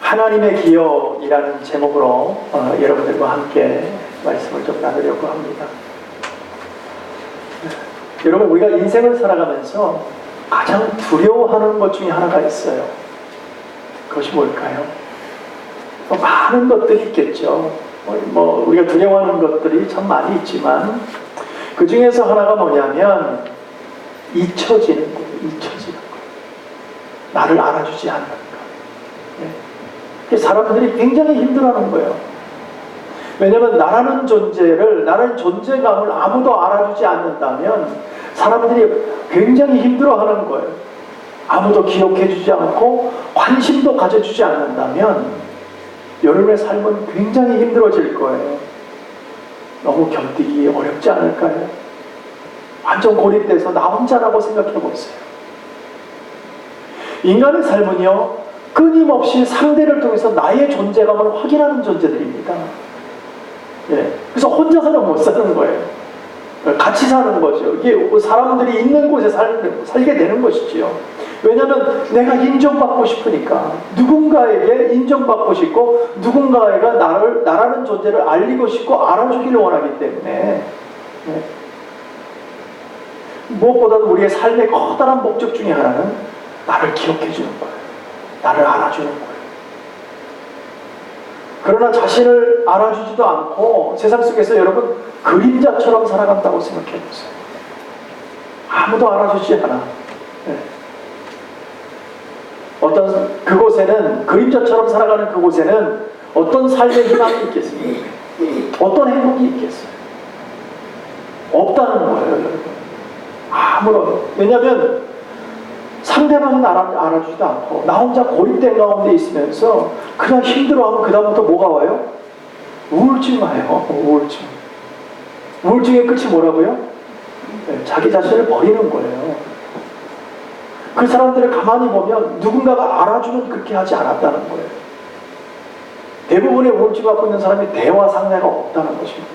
하나님의 기여이라는 제목으로 여러분들과 함께 말씀을 좀 나누려고 합니다. 여러분, 우리가 인생을 살아가면서 가장 두려워하는 것 중에 하나가 있어요. 그것이 뭘까요? 많은 것들이 있겠죠. 우리가 두려워하는 것들이 참 많이 있지만 그 중에서 하나가 뭐냐면 잊혀지는 거예요. 잊혀지는 거. 나를 알아주지 않는 거. 사람들이 굉장히 힘들어하는 거예요. 왜냐하면 나라는 존재감을 아무도 알아주지 않는다면 사람들이 굉장히 힘들어하는 거예요. 아무도 기억해주지 않고 관심도 가져주지 않는다면 여러분의 삶은 굉장히 힘들어질 거예요. 너무 견디기 어렵지 않을까요? 완전 고립돼서 나 혼자라고 생각해 보세요. 인간의 삶은요, 끊임없이 상대를 통해서 나의 존재감을 확인하는 존재들입니다. 그래서 혼자서는 못 사는 거예요. 같이 사는 거죠. 이게 사람들이 있는 곳에 살게 되는 것이지요. 왜냐하면 내가 인정받고 싶으니까, 누군가에게 인정받고 싶고 누군가가 나라는 존재를 알리고 싶고 알아주기를 원하기 때문에 무엇보다도 우리의 삶의 커다란 목적 중에 하나는 나를 기억해 주는 거예요. 나를 알아주는 거예요. 그러나 자신을 알아주지도 않고 세상 속에서 여러분 그림자처럼 살아간다고 생각해 보세요. 아무도 알아주지 않아. 그곳에는, 그림자처럼 살아가는 그곳에는 어떤 삶의 희망이 있겠습니까? 어떤 행복이 있겠어요? 없다는 거예요, 여러분. 아무런. 왜냐하면 상대방은 알아주지도 않고 나 혼자 고립된 가운데 있으면서 그냥 힘들어하면 그 다음부터 뭐가 와요? 우울증 와요. 우울증의 끝이 뭐라고요? 자기 자신을 버리는 거예요. 그 사람들을 가만히 보면 누군가가 알아주면 그렇게 하지 않았다는 거예요. 대부분의 우울증 갖고 있는 사람이 대화 상대가 없다는 것입니다.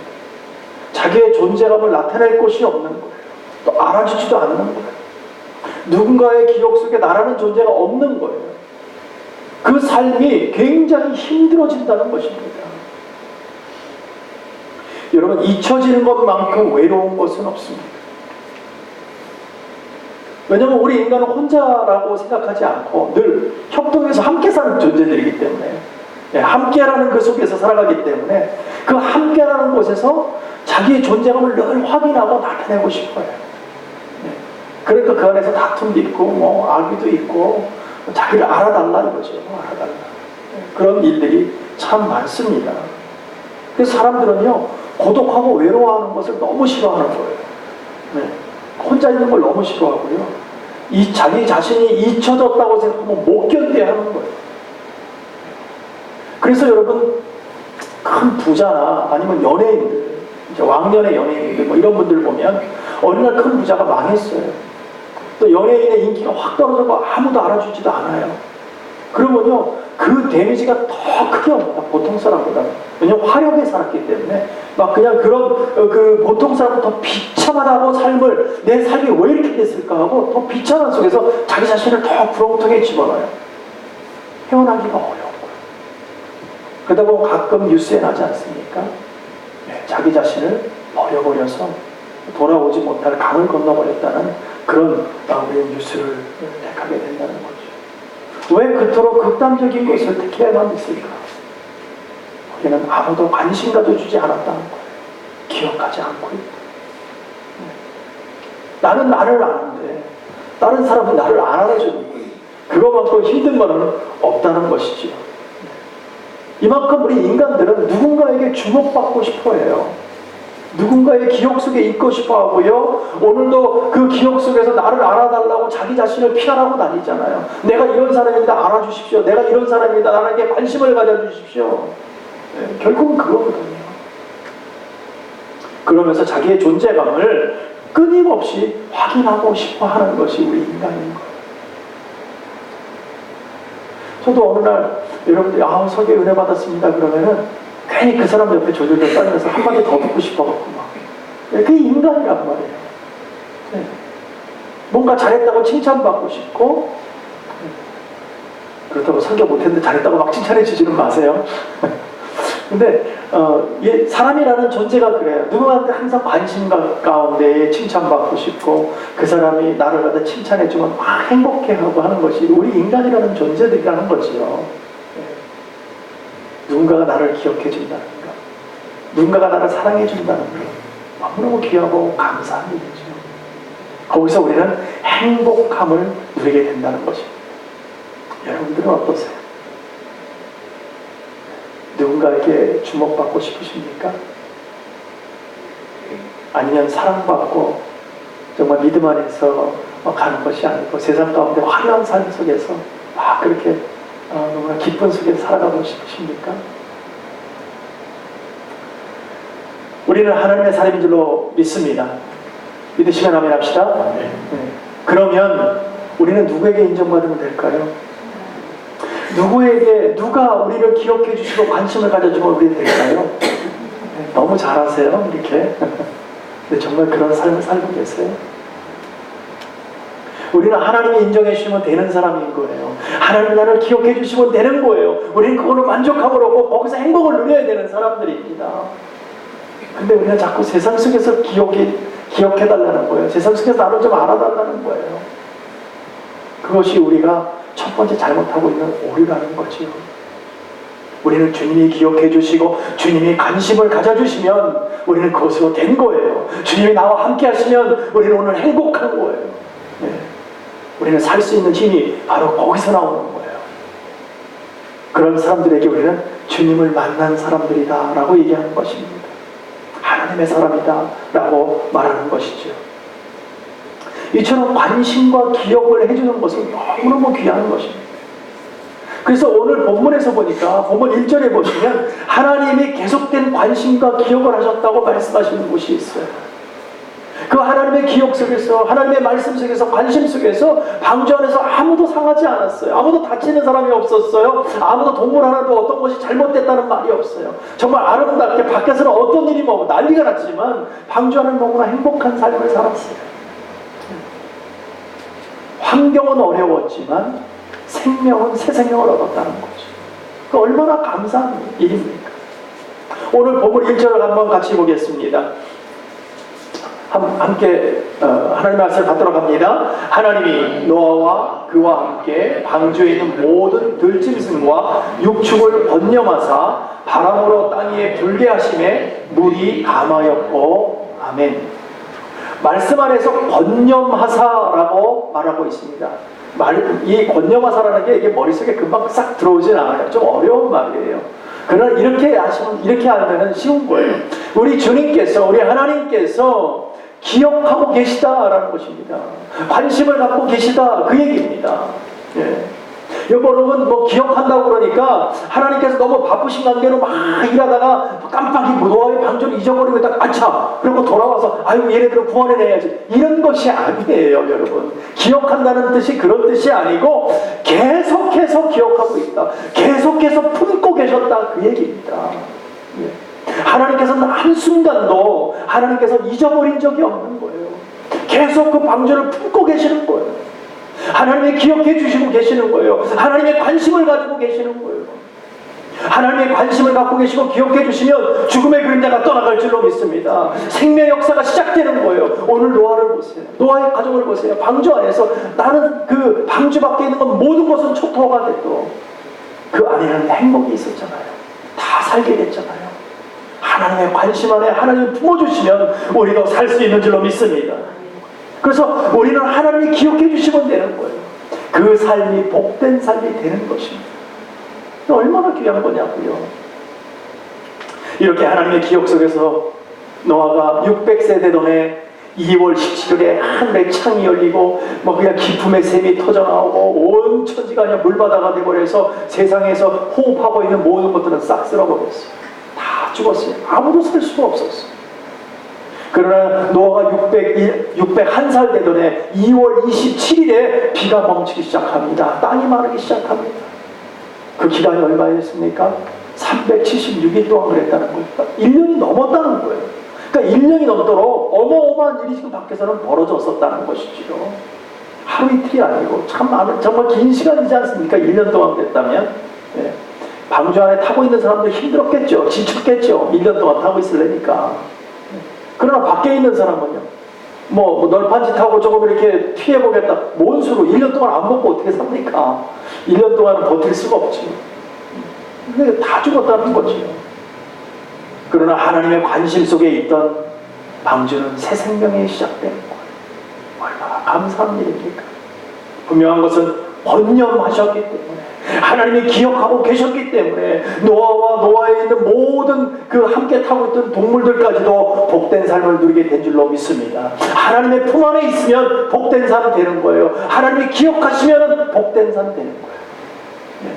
자기의 존재감을 나타낼 곳이 없는 거예요. 또 알아주지도 않는 거예요. 누군가의 기억 속에 나라는 존재가 없는 거예요. 그 삶이 굉장히 힘들어진다는 것입니다. 여러분, 잊혀지는 것만큼 외로운 것은 없습니다. 왜냐하면 우리 인간은 혼자라고 생각하지 않고 늘 협동해서 함께 사는 존재들이기 때문에, 함께라는 그 속에서 살아가기 때문에 그 함께라는 곳에서 자기의 존재감을 늘 확인하고 나타내고 싶어요. 그러니까 그 안에서 다툼도 있고 악의도 있고 자기를 알아달라 이거죠. 알아달라. 그런 일들이 참 많습니다. 그래서 사람들은요, 고독하고 외로워하는 것을 너무 싫어하는 거예요. 혼자 있는 걸 너무 싫어하고요, 자기 자신이 잊혀졌다고 생각하면 못 견뎌야 하는 거예요. 그래서 여러분, 큰 부자나 아니면 연예인들, 이제 왕년의 연예인들 이런 분들 보면 어느 날 큰 부자가 망했어요. 또 연예인의 인기가 확 떨어져서 아무도 알아주지도 않아요. 그러면요, 그 데미지가 더 크게 옵니다. 보통 사람보다는. 왜냐면 화려하게 살았기 때문에 그냥 그 보통 사람은 더 비참하다고 내 삶이 왜 이렇게 됐을까 하고 더 비참한 속에서 자기 자신을 더 구렁텅이에 집어넣어요. 헤어나기가 어려운 거예요. 그러다 보면 가끔 뉴스에 나지 않습니까? 자기 자신을 버려버려서 돌아오지 못할 강을 건너버렸다는 그런 뉴스를 택하게 된다는 거죠. 왜 그토록 극단적인 것을 택해야만 했을까? 우리는 아무도 관심 가져주지 않았다는 거예요. 기억하지 않고 있다. 나는 나를 아는데 다른 사람은 나를 안 알아주는 거예요. 그거만큼 힘든 거는 없다는 것이죠. 이만큼 우리 인간들은 누군가에게 주목받고 싶어 해요. 누군가의 기억 속에 있고 싶어 하고요, 오늘도 그 기억 속에서 나를 알아달라고 자기 자신을 피하라고 다니잖아요. 내가 이런 사람입니다, 알아주십시오. 내가 이런 사람입니다, 나에게 관심을 가져주십시오. 결국은 그거거든요. 그러면서 자기의 존재감을 끊임없이 확인하고 싶어 하는 것이 우리 인간인 거예요. 저도 어느 날 여러분들이 설교 은혜 받았습니다 그러면은 괜히 그 사람 옆에 조절을 따르면서 한마디 더 듣고 싶어갖고 그게 인간이란 말이에요. 뭔가 잘했다고 칭찬받고 싶고, 그렇다고 설교 못했는데 잘했다고 막 칭찬해 주지는 마세요. 근데 사람이라는 존재가 그래요. 누구한테 항상 관심 가운데 칭찬받고 싶고 그 사람이 나를 갖다 칭찬해주면 막 행복해하고 하는 것이 우리 인간이라는 존재들이라는 거지요. 누군가가 나를 기억해준다는 것, 누군가가 나를 사랑해준다는 것, 너무너무 귀하고 감사한 일이죠. 거기서 우리는 행복함을 누리게 된다는 것입니다. 여러분들은 어떠세요? 누군가에게 주목받고 싶으십니까? 아니면 사랑받고 정말 믿음 안에서 가는 것이 아니고 세상 가운데 화려한 삶 속에서 그렇게 너무나 기쁜 속에 살아가고 싶으십니까? 우리는 하나님의 사람인 줄로 믿습니다. 믿으시면 아멘 합시다. 네. 그러면 우리는 누구에게 인정받으면 될까요? 누가 우리를 기억해 주시고 관심을 가져주면 우리는 될까요? 너무 잘하세요, 이렇게. 근데 정말 그런 삶을 살고 계세요? 우리는 하나님이 인정해 주시면 되는 사람인 거예요. 하나님이 나를 기억해 주시면 되는 거예요. 우리는 그걸로 만족함으로 거기서 행복을 누려야 되는 사람들입니다. 근데 우리는 자꾸 세상 속에서 기억해달라는 거예요. 세상 속에서 나를 좀 알아달라는 거예요. 그것이 우리가 첫 번째 잘못하고 있는 오류라는 거지요. 우리는 주님이 기억해 주시고 주님이 관심을 가져주시면 우리는 그것으로 된 거예요. 주님이 나와 함께 하시면 우리는 오늘 행복한 거예요. 네. 우리는 살 수 있는 힘이 바로 거기서 나오는 거예요. 그런 사람들에게 우리는 주님을 만난 사람들이다 라고 얘기하는 것입니다. 하나님의 사람이다 라고 말하는 것이죠. 이처럼 관심과 기억을 해주는 것은 너무너무 귀한 것입니다. 그래서 오늘 본문에서 보니까 본문 1절에 보시면 하나님이 계속된 관심과 기억을 하셨다고 말씀하시는 곳이 있어요. 그 하나님의 기억 속에서, 하나님의 말씀 속에서, 관심 속에서 방주 안에서 아무도 상하지 않았어요. 아무도 다치는 사람이 없었어요. 아무도 동물 하나도 어떤 것이 잘못됐다는 말이 없어요. 정말 아름답게 밖에서는 어떤 일이 난리가 났지만 방주 안은 너무나 행복한 삶을 살았어요. 환경은 어려웠지만 생명은 새 생명을 얻었다는 거죠. 그 얼마나 감사한 일입니까? 오늘 본문 1절을 한번 같이 보겠습니다. 함께 하나님의 말씀을 받도록 합니다. 하나님이 노아와 그와 함께 방주에 있는 모든 들짐승과 육축을 번영하사 바람으로 땅 위에 불게 하심에 물이 감하였고 아멘. 말씀 안에서 번영하사라고 말하고 있습니다. 이 번영하사라는 게 이게 머릿속에 금방 싹 들어오진 않아요. 좀 어려운 말이에요. 그러나 이렇게 하면 쉬운 거예요. 우리 주님께서, 우리 하나님께서 기억하고 계시다라는 것입니다. 관심을 갖고 계시다, 그 얘기입니다. 예. 여러분 기억한다고 그러니까 하나님께서 너무 바쁘신 관계로 막 일하다가 깜빡이 노아의 방주를 잊어버리고 있다가 아차 그리고 돌아와서 아유 얘네들을 구원해내야지 이런 것이 아니에요. 여러분, 기억한다는 뜻이 그런 뜻이 아니고 계속해서 기억하고 있다, 계속해서 품고 계셨다, 그 얘기입니다. 예. 하나님께서는 한순간도 하나님께서 잊어버린 적이 없는 거예요. 계속 그 방주를 품고 계시는 거예요. 하나님이 기억해 주시고 계시는 거예요. 하나님의 관심을 가지고 계시는 거예요. 하나님의 관심을 갖고 계시고 기억해 주시면 죽음의 그림자가 떠나갈 줄로 믿습니다. 생명의 역사가 시작되는 거예요. 오늘 노아를 보세요. 노아의 가족을 보세요. 방주 안에서 나는 그 방주 밖에 있는 건 모든 것은 초토화가 돼도 그 안에는 행복이 있었잖아요. 다 살게 됐잖아요. 하나님의 관심 안에 하나님을 품어주시면 우리도 살 수 있는 줄로 믿습니다. 그래서 우리는 하나님이 기억해 주시면 되는 거예요. 그 삶이 복된 삶이 되는 것입니다. 얼마나 귀한 거냐고요. 이렇게 하나님의 기억 속에서 노아가 600세대 전에 2월 17일에 하늘에 창이 열리고 그냥 기품의 샘이 터져나오고 온 천지가 그냥 물바다가 돼버려서 세상에서 호흡하고 있는 모든 것들은 싹 쓸어버렸어요. 다 죽었어요. 아무도 살 수가 없었어요. 그러나 노아가 601살 되던 2월 27일에 비가 멈추기 시작합니다. 땅이 마르기 시작합니다. 그 기간이 얼마였습니까? 376일 동안 그랬다는 겁니다. 1년이 넘었다는 거예요. 그러니까 1년이 넘도록 어마어마한 일이 지금 밖에서는 벌어졌었다는 것이죠. 하루 이틀이 아니고 참 정말 긴 시간이지 않습니까? 1년 동안 됐다면. 예. 방주 안에 타고 있는 사람도 힘들었겠죠. 지쳤겠죠. 1년 동안 타고 있으려니까. 그러나 밖에 있는 사람은요. 뭐 널판지 타고 조금 이렇게 피해보겠다. 뭔 수로 1년 동안 안 먹고 어떻게 삽니까? 1년 동안은 버틸 수가 없지. 근데 다 죽었다는 거지요. 그러나 하나님의 관심 속에 있던 방주는 새 생명이 시작되는 거예요. 얼마나 감사한 일입니까? 분명한 것은 번영하셨기 때문에, 하나님이 기억하고 계셨기 때문에 노아와 노아에 있는 모든 그 함께 타고 있던 동물들까지도 복된 삶을 누리게 된 줄로 믿습니다. 하나님의 품 안에 있으면 복된 삶이 되는 거예요. 하나님이 기억하시면 복된 삶이 되는 거예요. 네.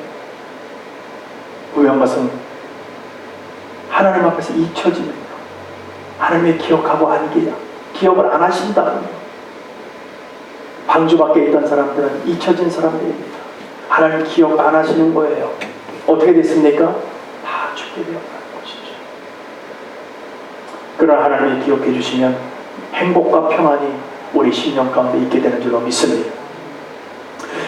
분명한 것은 하나님 앞에서 잊혀지는 거. 하나님이 기억하고 기억을 안 하신다면 방주 밖에 있던 사람들은 잊혀진 사람들입니다. 하나님 기억 안 하시는 거예요. 어떻게 됐습니까? 다 죽게 되었다는 것이죠. 그러나 하나님이 기억해 주시면 행복과 평안이 우리 심령 가운데 있게 되는 줄로 믿습니다.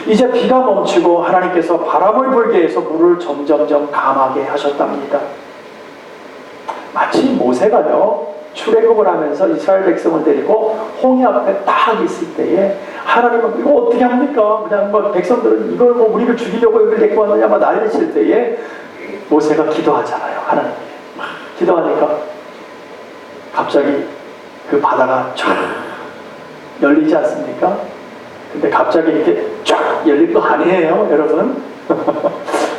이제 비가 멈추고 하나님께서 바람을 불게 해서 물을 점점점 감하게 하셨답니다. 마치 모세가요, 출애굽을 하면서 이스라엘 백성을 데리고 홍해 앞에 딱 있을 때에 하나님은 이거 어떻게 합니까? 그냥 뭐 백성들은 이걸 뭐 우리를 죽이려고 여기를 데리고 왔느냐 막 난리칠 때에 모세가 기도하잖아요. 하나님 기도하니까 갑자기 그 바다가 쫙 열리지 않습니까? 근데 갑자기 이렇게 쫙 열릴 거 아니에요, 여러분?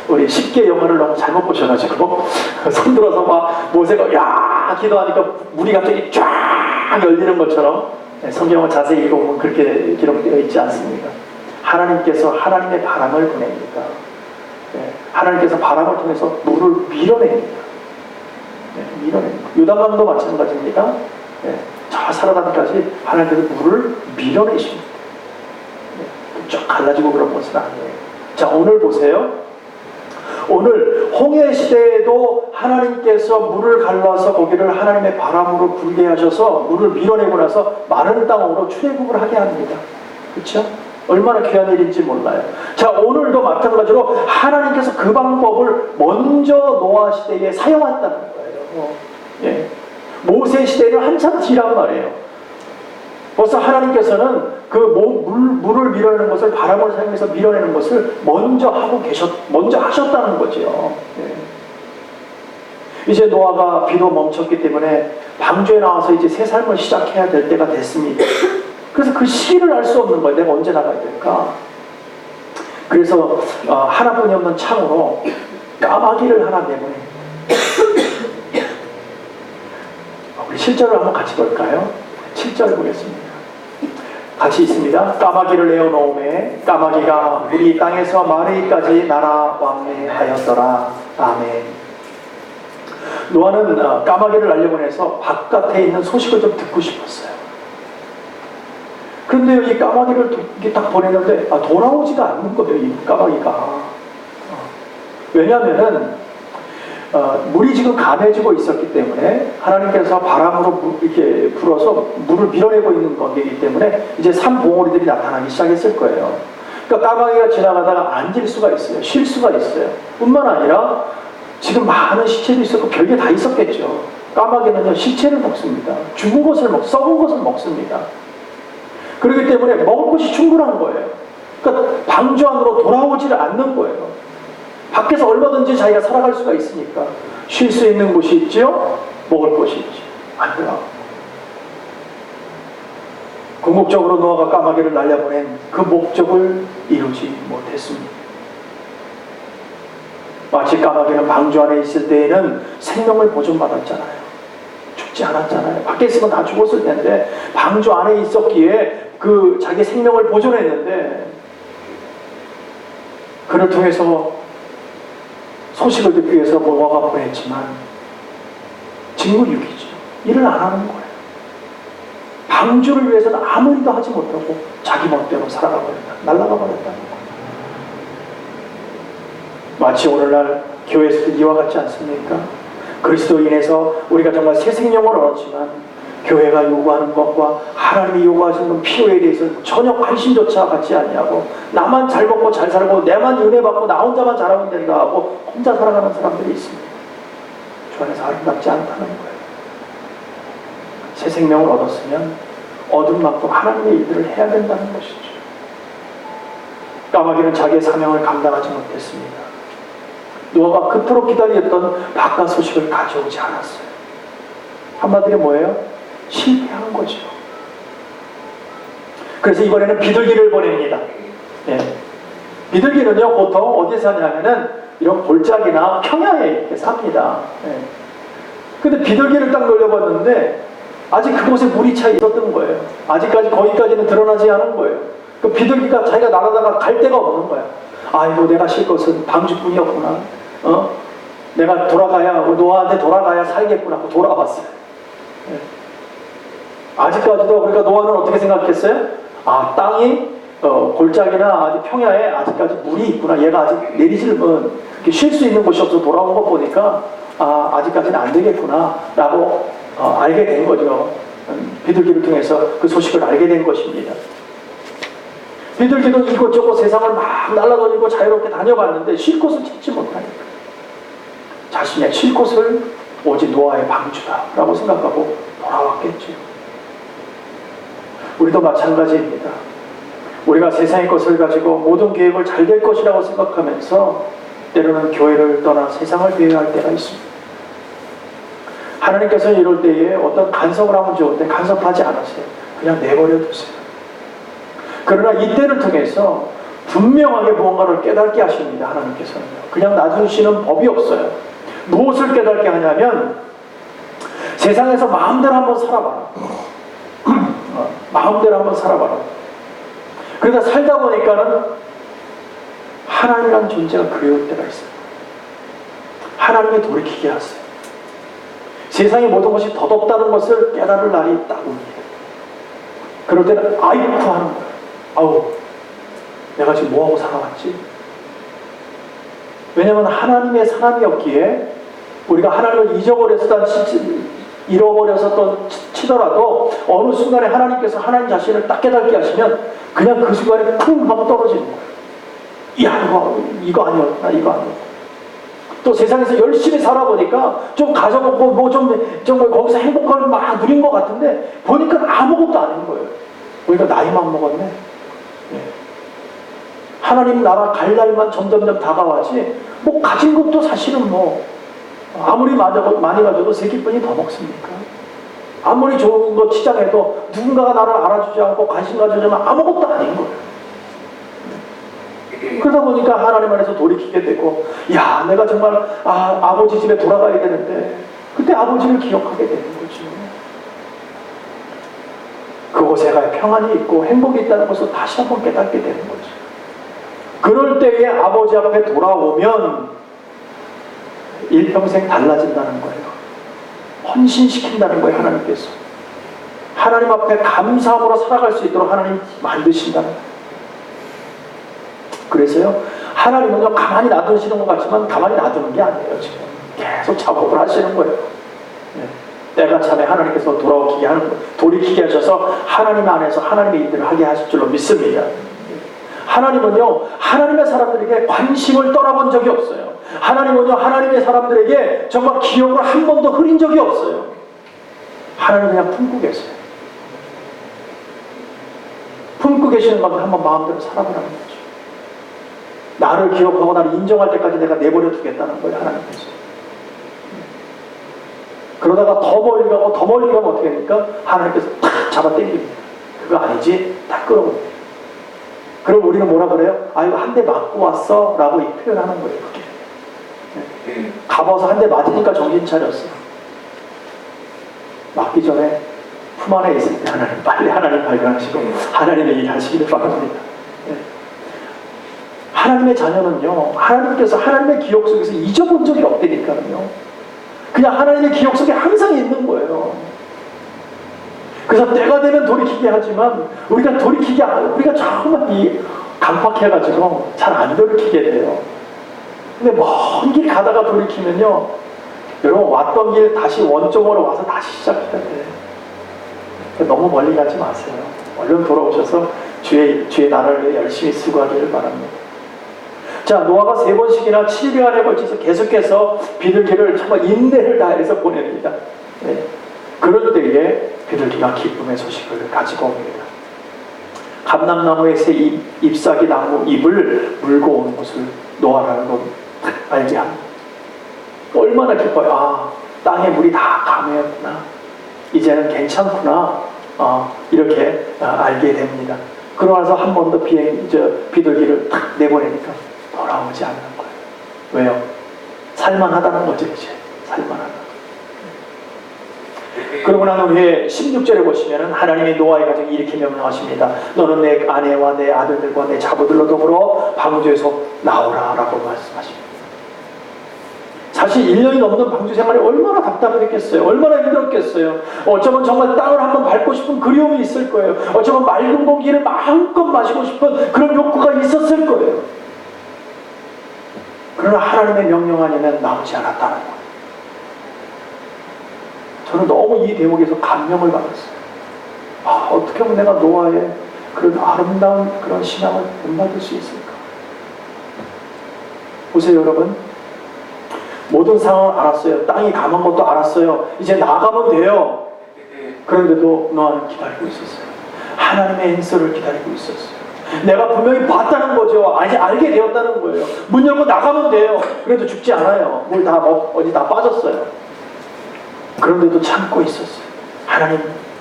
우리 쉽게 영화를 너무 잘못 보셔가지고 손들어서 막 모세가 야 기도하니까 물이 갑자기 쫙 열리는 것처럼, 성경을 자세히 읽어보면 그렇게 기록되어 있지 않습니까? 하나님께서 하나님의 바람을 보냅니다. 하나님께서 바람을 통해서 물을 밀어냅니다. 밀어냅니다. 요단강도 마찬가지입니다. 저 사라단까지 하나님께서 물을 밀어내십니다. 쭉 갈라지고 그런 것은 아니에요. 자, 오늘 보세요. 오늘 홍해 시대에도 하나님께서 물을 갈라서 거기를 하나님의 바람으로 불게 하셔서 물을 밀어내고 나서 마른 땅으로 출애굽을 하게 합니다. 그렇죠? 얼마나 귀한 일인지 몰라요. 자, 오늘도 마찬가지로 하나님께서 그 방법을 먼저 노아 시대에 사용했다는 거예요. 예. 모세 시대는 한참 뒤란 말이에요. 벌써 하나님께서는 그 물을 밀어내는 것을, 바람을 사용해서 밀어내는 것을 먼저 하셨다는 거죠. 네. 이제 노아가 비도 멈췄기 때문에 방주에 나와서 이제 새 삶을 시작해야 될 때가 됐습니다. 그래서 그 시기를 알 수 없는 거예요. 내가 언제 나가야 될까? 그래서 하나뿐이 없는 창으로 까마귀를 하나 내보내. 우리 실절을 한번 같이 볼까요? 7절 보겠습니다. 같이 있습니다. 까마귀를 내어놓음에 까마귀가 우리 땅에서 마르기까지 날아 왕래하였더라. 아멘. 노아는 까마귀를 날려보내서 바깥에 있는 소식을 좀 듣고 싶었어요. 그런데 이 까마귀를 딱 보냈는데 돌아오지가 않는 거예요. 이 까마귀가. 왜냐하면은 물이 지금 감해지고 있었기 때문에 하나님께서 바람으로 이렇게 불어서 물을 밀어내고 있는 관계이기 때문에 이제 산봉우리들이 나타나기 시작했을 거예요. 그러니까 까마귀가 지나가다가 앉을 수가 있어요. 쉴 수가 있어요. 뿐만 아니라 지금 많은 시체도 있었고 별게 다 있었겠죠. 까마귀는요, 시체를 먹습니다. 죽은 것을 썩은 것을 먹습니다. 그렇기 때문에 먹을 것이 충분한 거예요. 그러니까 방주 안으로 돌아오지를 않는 거예요. 밖에서 얼마든지 자기가 살아갈 수가 있으니까 쉴 수 있는 곳이 있죠, 먹을 것이 있죠. 안 들어가고. 궁극적으로 노아가 까마귀를 날려보낸 그 목적을 이루지 못했습니다. 마치 까마귀는 방주 안에 있을 때에는 생명을 보존받았잖아요. 죽지 않았잖아요. 밖에 있으면 다 죽었을 텐데 방주 안에 있었기에 그 자기 생명을 보존했는데, 그를 통해서 소식을 듣기 위해서 노아가 보냈지만 직무유기죠. 일을 안 하는 거예요. 방주를 위해서는 아무 일도 하지 못하고 자기 멋대로 살아가 버렸다. 날아가 버렸다는 거예요. 마치 오늘날 교회에서도 이와 같지 않습니까? 그리스도인에서 우리가 정말 새 생명을 얻었지만 교회가 요구하는 것과 하나님이 요구하시는 필요에 대해서 전혀 관심조차 갖지 않냐고, 나만 잘 먹고 잘 살고 내만 은혜 받고 나 혼자만 잘하면 된다 하고 혼자 살아가는 사람들이 있습니다. 주 안에서 아름답지 않다는 거예요. 새 생명을 얻었으면 얻은 만큼 하나님의 일들을 해야 된다는 것이죠. 까마귀는 자기의 사명을 감당하지 못했습니다. 노아가 그토록 기다렸던 바깥 소식을 가져오지 않았어요. 한마디로 뭐예요? 실패한 거죠. 그래서 이번에는 비둘기를 보냅니다. 예. 비둘기는요, 보통 어디에 사냐면은 이런 골짜기나 평야에 이렇게 삽니다. 예. 근데 비둘기를 딱 놀려봤는데 아직 그곳에 물이 차 있었던 거예요. 아직까지 거기까지는 드러나지 않은 거예요. 그 비둘기가 자기가 날아다가 갈 데가 없는 거야. 아이고, 내가 쉴 것은 방주뿐이었구나. 내가 돌아가야, 노아한테 돌아가야 살겠구나 하고 돌아왔어요. 네. 아직까지도, 그러니까 노아는 어떻게 생각했어요? 아, 땅이 골짜기나 아직 평야에 아직까지 물이 있구나. 얘가 아직 내리질 쉴 수 있는 곳이 없어서 돌아온 거 보니까 아, 아직까지는 안 되겠구나 라고 알게 된 거죠. 비둘기를 통해서 그 소식을 알게 된 것입니다. 비둘기도 이곳저곳 세상을 막 날아다니고 자유롭게 다녀봤는데 쉴 곳을 찾지 못하니까 자신의 쉴 곳을 오직 노아의 방주다 라고 생각하고 돌아왔겠죠. 우리도 마찬가지입니다. 우리가 세상의 것을 가지고 모든 계획을 잘 될 것이라고 생각하면서 때로는 교회를 떠나 세상을 배회할 때가 있습니다. 하나님께서는 이럴 때에 어떤 간섭을 하면 좋은데 간섭하지 않으세요. 그냥 내버려 두세요. 그러나 이때를 통해서 분명하게 무언가를 깨닫게 하십니다. 하나님께서는 그냥 놔두시는 법이 없어요. 무엇을 깨닫게 하냐면 세상에서 마음대로 한번 살아봐라. 마음대로 한번 살아봐라. 그러다 살다 보니까는 하나님이라는 존재가 그리울 때가 있어요. 하나님이 돌이키게 하세요. 세상의 모든 것이 덧없다는 것을 깨달을 날이 딱 옵니다. 그럴 때는 아이쿠 하는 거예요. 아우, 내가 지금 뭐하고 살아왔지? 왜냐하면 하나님의 사람이었기에 우리가 하나님을 잃어버려서 치더라도 어느 순간에 하나님께서 하나님 자신을 딱 깨닫게 하시면 그냥 그 순간에 쿵 하고 떨어지는 거예요. 야, 이거 아니었나, 이거 아니었나. 또 세상에서 열심히 살아보니까 좀 가져먹고 좀 거기서 행복감을 막 누린 것 같은데 보니까 아무것도 아닌 거예요. 그러니까 나이만 먹었네. 하나님 나라 갈 날만 점점점 다가와지 뭐 가진 것도 사실은 뭐 아무리 많이 가져도 세 끼뿐이 더 먹습니까? 아무리 좋은 거 치장해도 누군가가 나를 알아주지 않고 관심 가져주면 아무것도 아닌 거예요. 그러다 보니까 하나님 안에서 돌이키게 되고, 야, 내가 정말 아버지 집에 돌아가야 되는데 그때 아버지를 기억하게 되는 거죠. 그곳에 가야 평안이 있고 행복이 있다는 것을 다시 한번 깨닫게 되는 거죠. 그럴 때에 아버지 앞에 돌아오면 일평생 달라진다는 거예요. 헌신시킨다는 거예요. 하나님께서 하나님 앞에 감사함으로 살아갈 수 있도록 하나님 만드신다는 거예요. 그래서요, 하나님은요 가만히 놔두시는 것 같지만 가만히 놔두는 게 아니에요. 지금 계속 작업을 하시는 거예요. 때가 참에 하나님께서 돌아오게 하는 거예요. 돌이키게 하셔서 하나님 안에서 하나님의 일들을 하게 하실 줄로 믿습니다. 하나님은요 하나님의 사람들에게 관심을 떠나본 적이 없어요. 하나님은요 하나님의 사람들에게 정말 기억을 한 번도 흐린 적이 없어요. 하나님은 그냥 품고 계세요. 품고 계시는 만큼 한번 마음대로 살아보라는 거죠. 나를 기억하고 나를 인정할 때까지 내가 내버려 두겠다는 거예요. 하나님께서. 그러다가 더 멀리 가고 더 멀리 가면 어떻게 됩니까? 하나님께서 탁 잡아 당깁니다. 그거 아니지? 딱 끌어옵니다. 그럼 우리는 뭐라 그래요? 아유, 한 대 맞고 왔어 라고 표현하는 거예요. 그게. 가봐서 한 대 맞으니까 정신 차렸어. 맞기 전에 품 안에 있을 때 하나님 빨리 하나님 발견하시고 하나님의 일 하시기를 바랍니다. 하나님의 자녀는요 하나님께서 하나님의 기억 속에서 잊어본 적이 없다니까요. 그냥 하나님의 기억 속에 항상 있는 거예요. 그래서 때가 되면 돌이키게 하지만 우리가 정말 강박해가지고 잘 안 돌이키게 돼요. 근데 먼 길 가다가 돌이키면요 여러분 왔던 길 다시 원점으로 와서 다시 시작해야 돼요. 너무 멀리 가지 마세요. 얼른 돌아오셔서 주의 나라를 위해 열심히 수고하기를 바랍니다. 자, 노아가 3번씩이나 7개월에 걸쳐서 계속해서 비둘기를 정말 인내를 다해서 보냅니다. 네. 그럴 때에 비둘기가 기쁨의 소식을 가지고 옵니다. 감람나무의 새 잎사귀 나무 잎을 물고 오는 것을 노아라는 건 알게 합니다. 얼마나 기뻐요. 아, 땅에 물이 다 감해였구나. 이제는 괜찮구나. 이렇게 알게 됩니다. 그러고 나서 한 번 더 비둘기를 탁 내보내니까 돌아오지 않는 거예요. 왜요? 살만하다는 거죠, 이제. 살만하다. 그러고 난 후에 16절에 보시면 하나님이 노아의 가정에 이렇게 명령하십니다. 너는 내 아내와 내 아들들과 내 자부들로 더불어 방주에서 나오라 라고 말씀하십니다. 사실 1년이 넘는 방주 생활이 얼마나 답답했겠어요. 얼마나 힘들었겠어요. 어쩌면 정말 땅을 한번 밟고 싶은 그리움이 있을 거예요. 어쩌면 맑은 공기를 마음껏 마시고 싶은 그런 욕구가 있었을 거예요. 그러나 하나님의 명령 아니면 나오지 않았다는 거예요. 저는 너무 이 대목에서 감명을 받았어요. 어떻게 하면 내가 노아의 그런 아름다운 그런 신앙을 본받을 수 있을까? 보세요, 여러분. 모든 상황을 알았어요. 땅이 감한 것도 알았어요. 이제 나가면 돼요. 그런데도 노아는 기다리고 있었어요. 하나님의 엔서를 기다리고 있었어요. 내가 분명히 봤다는 거죠. 아니, 알게 되었다는 거예요. 문 열고 나가면 돼요. 그래도 죽지 않아요. 물 다 어디 다 빠졌어요. 그런데도 참고 있었어요.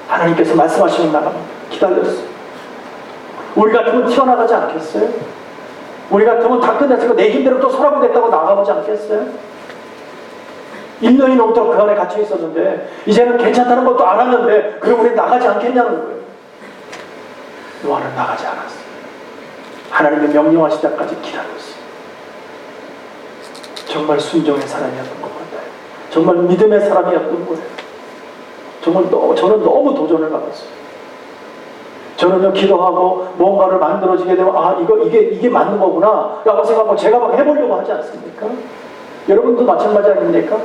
하나님께서 말씀하시면 나가면 기다렸어요. 우리 같으면 튀어나가지 않겠어요? 우리 같으면 다 끝났으니까 내 힘대로 또 소라보겠다고 나가보지 않겠어요? 1년이 넘도록 그 안에 갇혀 있었는데 이제는 괜찮다는 것도 알았는데 그럼 우리 나가지 않겠냐는 거예요. 노아는 나가지 않았어요. 하나님의 명령하실 때까지 기다렸어요. 정말 순종의 사람이었던 것 같아요. 정말 믿음의 사람이었던 거예요. 저는 너무 도전을 받았어요. 저는요, 기도하고 뭔가를 만들어지게 되면 이게 맞는 거구나 라고 생각하고 제가 막 해보려고 하지 않습니까? 여러분도 마찬가지 아닙니까?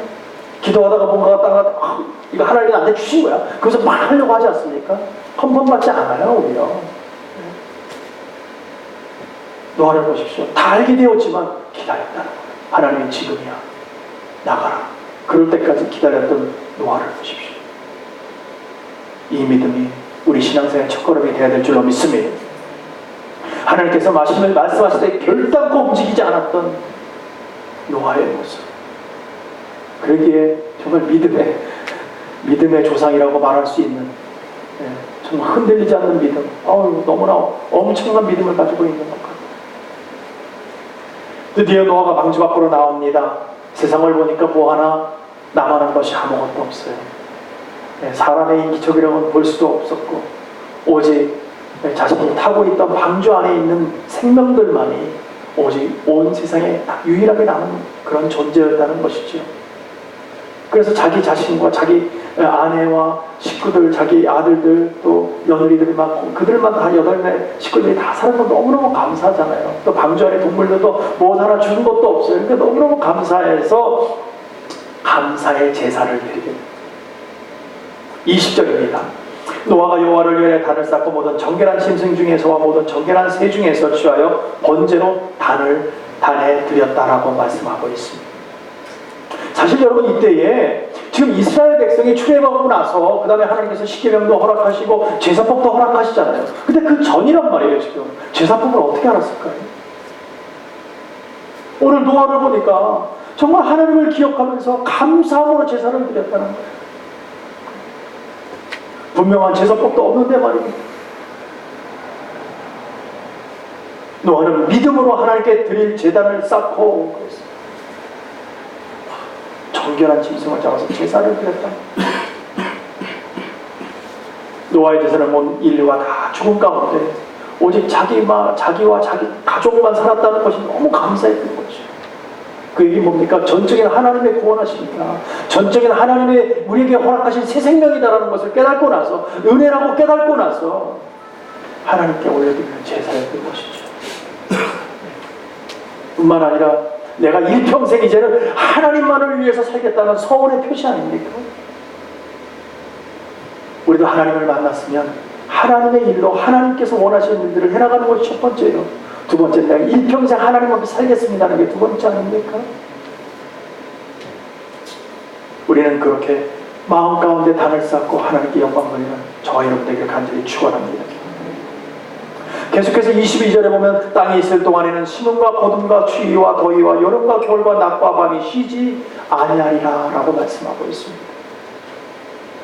기도하다가 뭔가가 따라가 이거 하나님이 나한테 주신 거야. 그래서 막 하려고 하지 않습니까? 헌번받지 않아요, 오히려. 노아를 보십시오. 다 알게 되었지만 기다렸다는 거예요. 하나님이 지금이야. 나가라. 그럴 때까지 기다렸던 노아를 보십시오. 이 믿음이 우리 신앙생활의 첫걸음이 되어야 될 줄로 믿습니다. 하나님께서 말씀하실 때 결단코 움직이지 않았던 노아의 모습. 그러기에 정말 믿음의 조상이라고 말할 수 있는, 정말 흔들리지 않는 믿음. 너무나 엄청난 믿음을 가지고 있는 것 같아요. 드디어 노아가 방주 밖으로 나옵니다. 세상을 보니까 뭐 하나 남아난 것이 아무것도 없어요. 사람의 인기척이라고는 볼 수도 없었고 오직 자신이 타고 있던 방주 안에 있는 생명들만이 오직 온 세상에 유일하게 남은 그런 존재였다는 것이죠. 그래서 자기 자신과 자기 아내와 식구들, 자기 아들들, 또 며느리들만, 그들만 다 8명 식구들이 다 사는 건 너무너무 감사하잖아요. 또 방주 안에 동물들도 뭐 하나 주는 것도 없어요. 그러니까 너무너무 감사해서 감사의 제사를 드리게 됩니다. 20절입니다. 노아가 여호와를 위하여 단을 쌓고 모든 정결한 짐승 중에서와 모든 정결한 새 중에서 취하여 번제로 단에 드렸다라고 말씀하고 있습니다. 사실 여러분, 이때에 지금 이스라엘 백성이 출애굽하고 나서 그 다음에 하나님께서 십계명도 허락하시고 제사법도 허락하시잖아요. 근데 그 전이란 말이에요. 지금 제사법을 어떻게 알았을까요? 오늘 노아를 보니까 정말 하나님을 기억하면서 감사함으로 제사를 드렸다는 거예요. 분명한 제사법도 없는데 말입니다. 노아는 믿음으로 하나님께 드릴 제단을 쌓고 그랬어요. 정결한 짐승을 잡아서 제사를 드렸다. 노아의 제사를 본 인류가 다 죽은 가운데 오직 자기와 자기 가족만 살았다는 것이 너무 감사했던 거죠. 그 얘기 뭡니까? 전적인 하나님의 구원하십니다. 전적인 하나님의 우리에게 허락하신 새 생명이다라는 것을 깨닫고 나서, 은혜라고 깨닫고 나서 하나님께 올려드리는 제사였던 것이죠. 뿐만 아니라 내가 일평생 이제는 하나님만을 위해서 살겠다는 서원의 표시 아닙니까? 우리도 하나님을 만났으면 하나님의 일로 하나님께서 원하시는 일들을 해나가는 것이 첫 번째예요. 두 번째는 내가 일평생 하나님 앞에 살겠습니다 하는 게 두 번째 아닙니까? 우리는 그렇게 마음 가운데 단을 쌓고 하나님께 영광 돌리는 저와 여러분에게 간절히 축원합니다. 계속해서 22절에 보면 땅에 있을 동안에는 심음과 거둠과 추위와 더위와 여름과 겨울과 낮과 밤이 쉬지 아니하리라 라고 말씀하고 있습니다.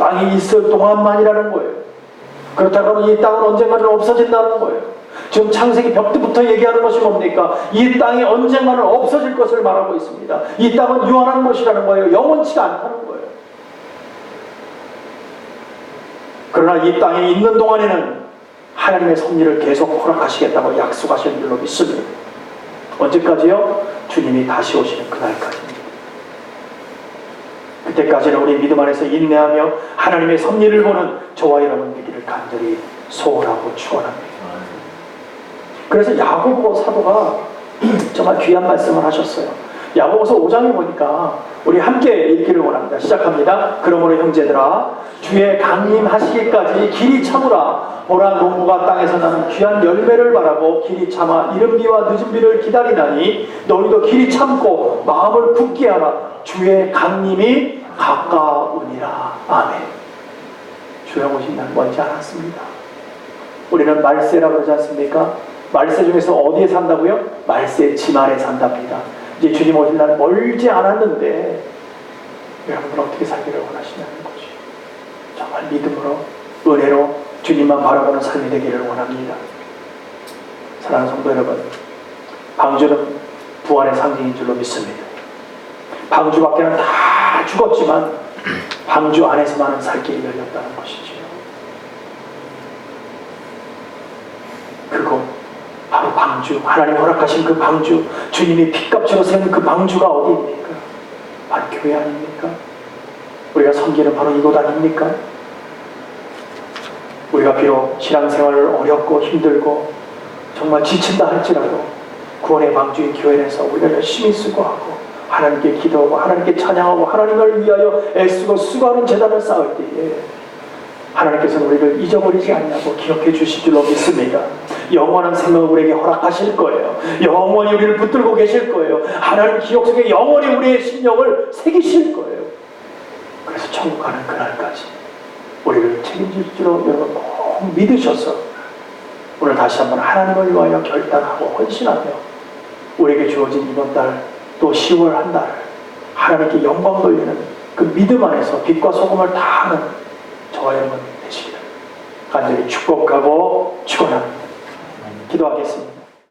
땅이 있을 동안만이라는 거예요. 그렇다면 이 땅은 언젠가는 없어진다는 거예요. 지금 창세기 벽부터 얘기하는 것이 뭡니까? 이 땅이 언젠가는 없어질 것을 말하고 있습니다. 이 땅은 유한한 것이라는 거예요. 영원치가 않다는 거예요. 그러나 이 땅에 있는 동안에는 하나님의 섭리를 계속 허락하시겠다고 약속하시는 줄로 믿습니다. 언제까지요? 주님이 다시 오시는 그날까지입니다. 그때까지는 우리 믿음 안에서 인내하며 하나님의 섭리를 보는 저와 여러분 되기를 간절히 소원하고 축원합니다. 그래서 야고보 사도가 정말 귀한 말씀을 하셨어요. 야고보서 5장에 보니까 우리 함께 읽기를 원합니다. 시작합니다. 그러므로 형제들아 주의 강림하시기까지 길이 참으라. 보라 농부가 땅에서 나는 귀한 열매를 바라고 길이 참아 이른 비와 늦은 비를 기다리나니 너희도 길이 참고 마음을 굳게 하라. 주의 강림이 가까우니라. 아멘. 주의 오신 날 멀지 않았습니다. 우리는 말세라고 그러지 않습니까? 말세 중에서 어디에 산다고요? 말세 집 안에 산답니다. 이제 주님 오실 날 멀지 않았는데 여러분들 어떻게 살기를 원하시냐는 거죠. 정말 믿음으로 은혜로 주님만 바라보는 삶이 되기를 원합니다. 사랑하는 성도 여러분, 방주는 부활의 상징인 줄로 믿습니다. 방주 밖에는 다 죽었지만 방주 안에서만은 살 길이 열렸다는 것이죠. 그곳 바로 방주, 하나님 허락하신 그 방주, 주님이 핏값으로 세운 그 방주가 어디입니까? 바로 교회 아닙니까? 우리가 섬기는 바로 이곳 아닙니까? 우리가 비록 신앙생활을 어렵고 힘들고 정말 지친다 할지라도 구원의 방주인 교회에서 우리가 열심히 수고하고 하나님께 기도하고 하나님께 찬양하고 하나님을 위하여 애쓰고 수고하는 재단을 쌓을 때에 하나님께서는 우리를 잊어버리지 않냐고 기억해 주실 줄로 믿습니다. 영원한 생명을 우리에게 허락하실 거예요. 영원히 우리를 붙들고 계실 거예요. 하나님 기억 속에 영원히 우리의 심령을 새기실 거예요. 그래서 천국 가는 그날까지 우리를 책임질 줄로 여러분 꼭 믿으셔서 오늘 다시 한번 하나님을 위하여 결단하고 헌신하며 우리에게 주어진 이번 달 또 10월 한 달을 하나님께 영광 돌리는 그 믿음 안에서 빛과 소금을 다하는 저와 여러분 되시기를 간절히 축복하고 축원합니다. 기도하겠습니다.